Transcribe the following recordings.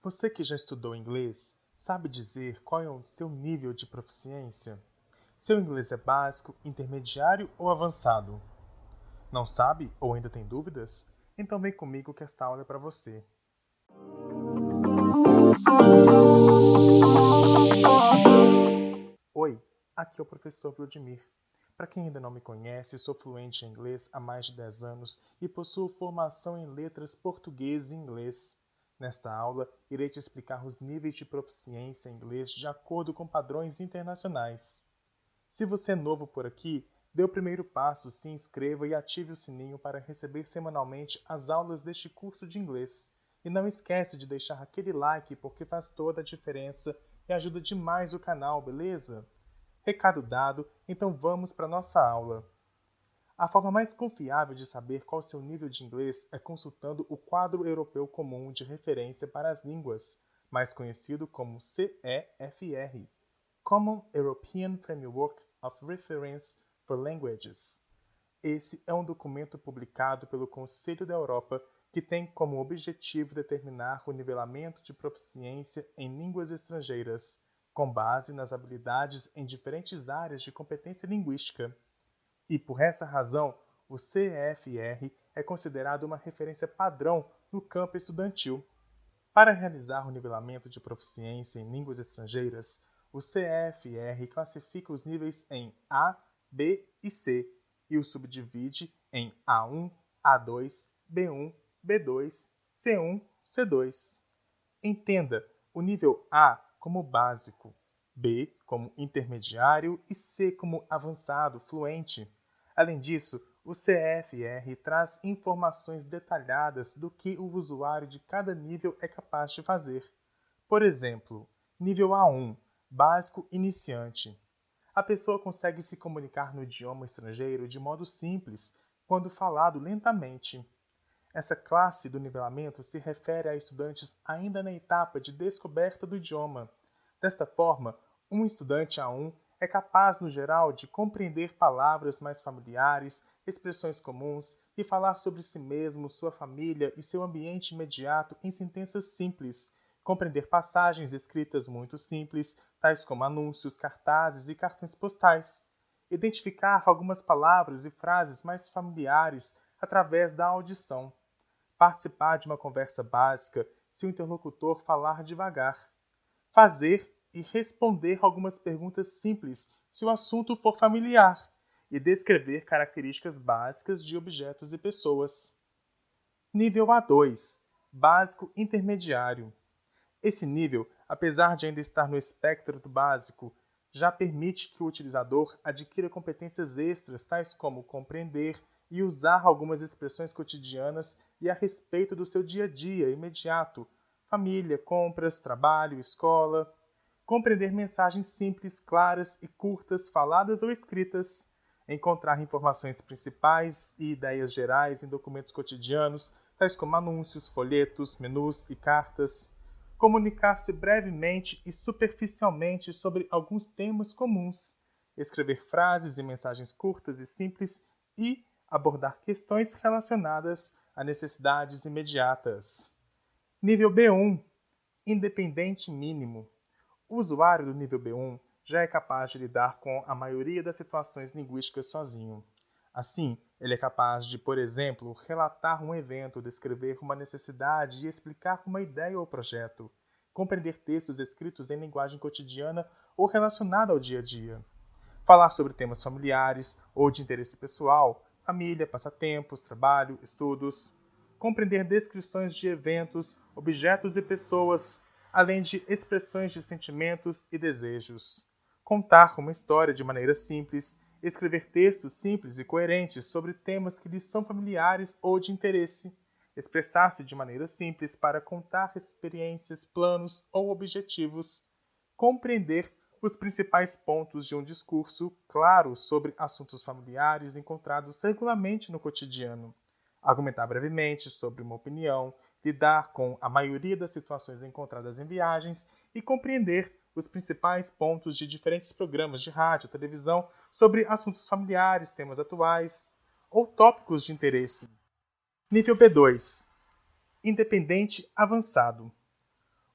Você que já estudou inglês, sabe dizer qual é o seu nível de proficiência? Seu inglês é básico, intermediário ou avançado? Não sabe ou ainda tem dúvidas? Então vem comigo que esta aula é para você. Oi, aqui é o professor Vladimir. Para quem ainda não me conhece, sou fluente em inglês há mais de 10 anos e possuo formação em letras português e inglês. Nesta aula, irei te explicar os níveis de proficiência em inglês de acordo com padrões internacionais. Se você é novo por aqui, dê o primeiro passo, se inscreva e ative o sininho para receber semanalmente as aulas deste curso de inglês. E não esquece de deixar aquele like porque faz toda a diferença e ajuda demais o canal, beleza? Recado dado, então vamos para a nossa aula. A forma mais confiável de saber qual seu nível de inglês é consultando o Quadro Europeu Comum de Referência para as Línguas, mais conhecido como CEFR, Common European Framework of Reference for Languages. Esse é um documento publicado pelo Conselho da Europa que tem como objetivo determinar o nivelamento de proficiência em línguas estrangeiras, com base nas habilidades em diferentes áreas de competência linguística. E por essa razão, o CEFR é considerado uma referência padrão no campo estudantil. Para realizar o nivelamento de proficiência em línguas estrangeiras, o CEFR classifica os níveis em A, B e C e os subdivide em A1, A2, B1, B2, C1, C2. Entenda o nível A como básico, B como intermediário e C como avançado, fluente. Além disso, o CEFR traz informações detalhadas do que o usuário de cada nível é capaz de fazer. Por exemplo, nível A1, básico iniciante. A pessoa consegue se comunicar no idioma estrangeiro de modo simples, quando falado lentamente. Essa classe do nivelamento se refere a estudantes ainda na etapa de descoberta do idioma. Desta forma, um estudante A1 é capaz, no geral, de compreender palavras mais familiares, expressões comuns e falar sobre si mesmo, sua família e seu ambiente imediato em sentenças simples, compreender passagens escritas muito simples, tais como anúncios, cartazes e cartões postais, identificar algumas palavras e frases mais familiares através da audição, participar de uma conversa básica se o interlocutor falar devagar, fazer e responder algumas perguntas simples se o assunto for familiar e descrever características básicas de objetos e pessoas. Nível A2, básico intermediário. Esse nível, apesar de ainda estar no espectro do básico, já permite que o utilizador adquira competências extras tais como compreender e usar algumas expressões cotidianas e a respeito do seu dia a dia imediato, família, compras, trabalho, escola. Compreender mensagens simples, claras e curtas, faladas ou escritas. Encontrar informações principais e ideias gerais em documentos cotidianos, tais como anúncios, folhetos, menus e cartas. Comunicar-se brevemente e superficialmente sobre alguns temas comuns. Escrever frases e mensagens curtas e simples e abordar questões relacionadas a necessidades imediatas. Nível B1, independente mínimo. O usuário do nível B1 já é capaz de lidar com a maioria das situações linguísticas sozinho. Assim, ele é capaz de, por exemplo, relatar um evento, descrever uma necessidade e explicar uma ideia ou projeto, compreender textos escritos em linguagem cotidiana ou relacionada ao dia a dia, falar sobre temas familiares ou de interesse pessoal, família, passatempos, trabalho, estudos, compreender descrições de eventos, objetos e pessoas, além de expressões de sentimentos e desejos. Contar uma história de maneira simples, escrever textos simples e coerentes sobre temas que lhes são familiares ou de interesse, expressar-se de maneira simples para contar experiências, planos ou objetivos, compreender os principais pontos de um discurso claro sobre assuntos familiares encontrados regularmente no cotidiano, argumentar brevemente sobre uma opinião, lidar com a maioria das situações encontradas em viagens e compreender os principais pontos de diferentes programas de rádio e televisão sobre assuntos familiares, temas atuais ou tópicos de interesse. Nível B2. Independente avançado.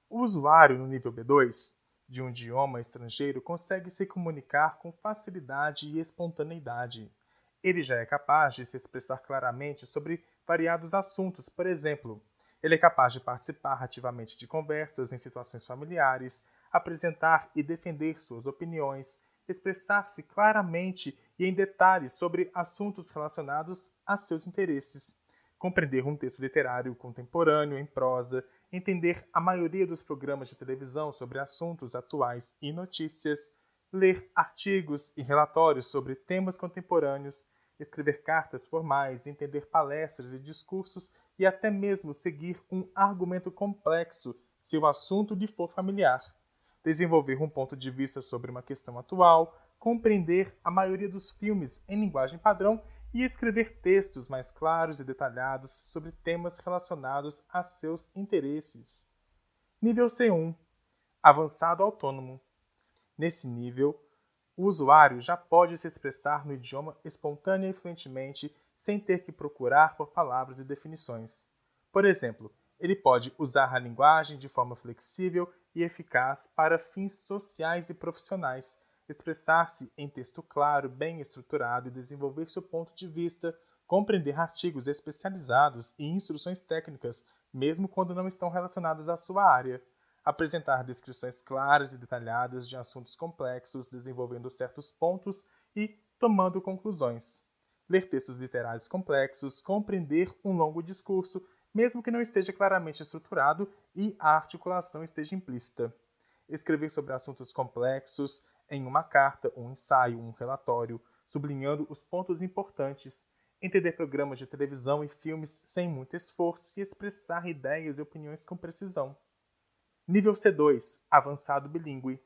O usuário no nível B2 de um idioma estrangeiro consegue se comunicar com facilidade e espontaneidade. Ele já é capaz de se expressar claramente sobre variados assuntos, por exemplo, ele é capaz de participar ativamente de conversas em situações familiares, apresentar e defender suas opiniões, expressar-se claramente e em detalhes sobre assuntos relacionados a seus interesses, compreender um texto literário contemporâneo em prosa, entender a maioria dos programas de televisão sobre assuntos atuais e notícias, ler artigos e relatórios sobre temas contemporâneos, escrever cartas formais, entender palestras e discursos e até mesmo seguir um argumento complexo se o assunto lhe for familiar, desenvolver um ponto de vista sobre uma questão atual, compreender a maioria dos filmes em linguagem padrão e escrever textos mais claros e detalhados sobre temas relacionados a seus interesses. Nível C1 – Avançado Autônomo. Nesse nível, o usuário já pode se expressar no idioma espontânea e fluentemente sem ter que procurar por palavras e definições. Por exemplo, ele pode usar a linguagem de forma flexível e eficaz para fins sociais e profissionais, expressar-se em texto claro, bem estruturado e desenvolver seu ponto de vista, compreender artigos especializados e instruções técnicas, mesmo quando não estão relacionados à sua área, apresentar descrições claras e detalhadas de assuntos complexos, desenvolvendo certos pontos e tomando conclusões, ler textos literários complexos, compreender um longo discurso, mesmo que não esteja claramente estruturado e a articulação esteja implícita, escrever sobre assuntos complexos em uma carta, um ensaio, um relatório, sublinhando os pontos importantes, entender programas de televisão e filmes sem muito esforço e expressar ideias e opiniões com precisão. Nível C2 – Avançado Bilíngue.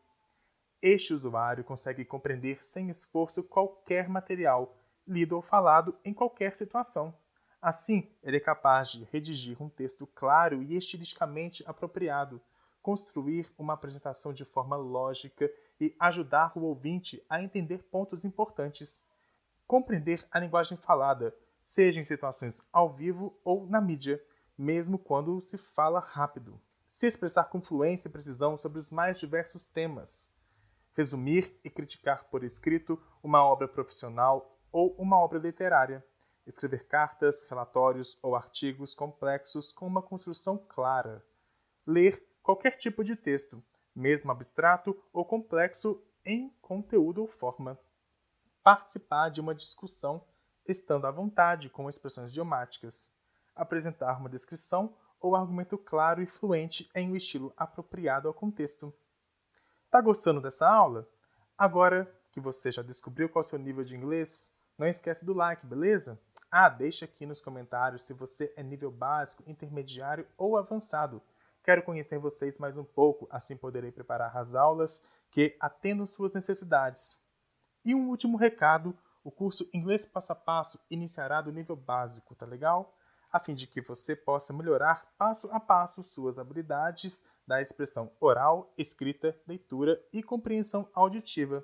Este usuário consegue compreender sem esforço qualquer material, lido ou falado em qualquer situação. Assim, ele é capaz de redigir um texto claro e estilisticamente apropriado, construir uma apresentação de forma lógica e ajudar o ouvinte a entender pontos importantes. Compreender a linguagem falada, seja em situações ao vivo ou na mídia, mesmo quando se fala rápido. Se expressar com fluência e precisão sobre os mais diversos temas. Resumir e criticar por escrito uma obra profissional ou uma obra literária. Escrever cartas, relatórios ou artigos complexos com uma construção clara. Ler qualquer tipo de texto, mesmo abstrato ou complexo, em conteúdo ou forma. Participar de uma discussão, estando à vontade com expressões idiomáticas. Apresentar uma descrição ou argumento claro e fluente em um estilo apropriado ao contexto. Tá gostando dessa aula? Agora que você já descobriu qual é o seu nível de inglês, não esquece do like, beleza? Deixa aqui nos comentários se você é nível básico, intermediário ou avançado. Quero conhecer vocês mais um pouco, assim poderei preparar as aulas que atendam suas necessidades. E um último recado, o curso Inglês Passo a Passo iniciará do nível básico, tá legal? A fim de que você possa melhorar passo a passo suas habilidades da expressão oral, escrita, leitura e compreensão auditiva.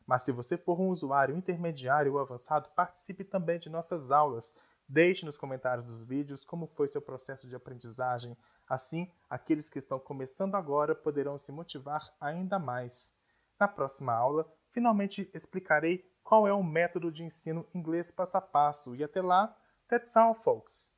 Mas se você for um usuário intermediário ou avançado, participe também de nossas aulas. Deixe nos comentários dos vídeos como foi seu processo de aprendizagem. Assim, aqueles que estão começando agora poderão se motivar ainda mais. Na próxima aula, finalmente explicarei qual é o método de ensino inglês passo a passo. E até lá, that's all, folks!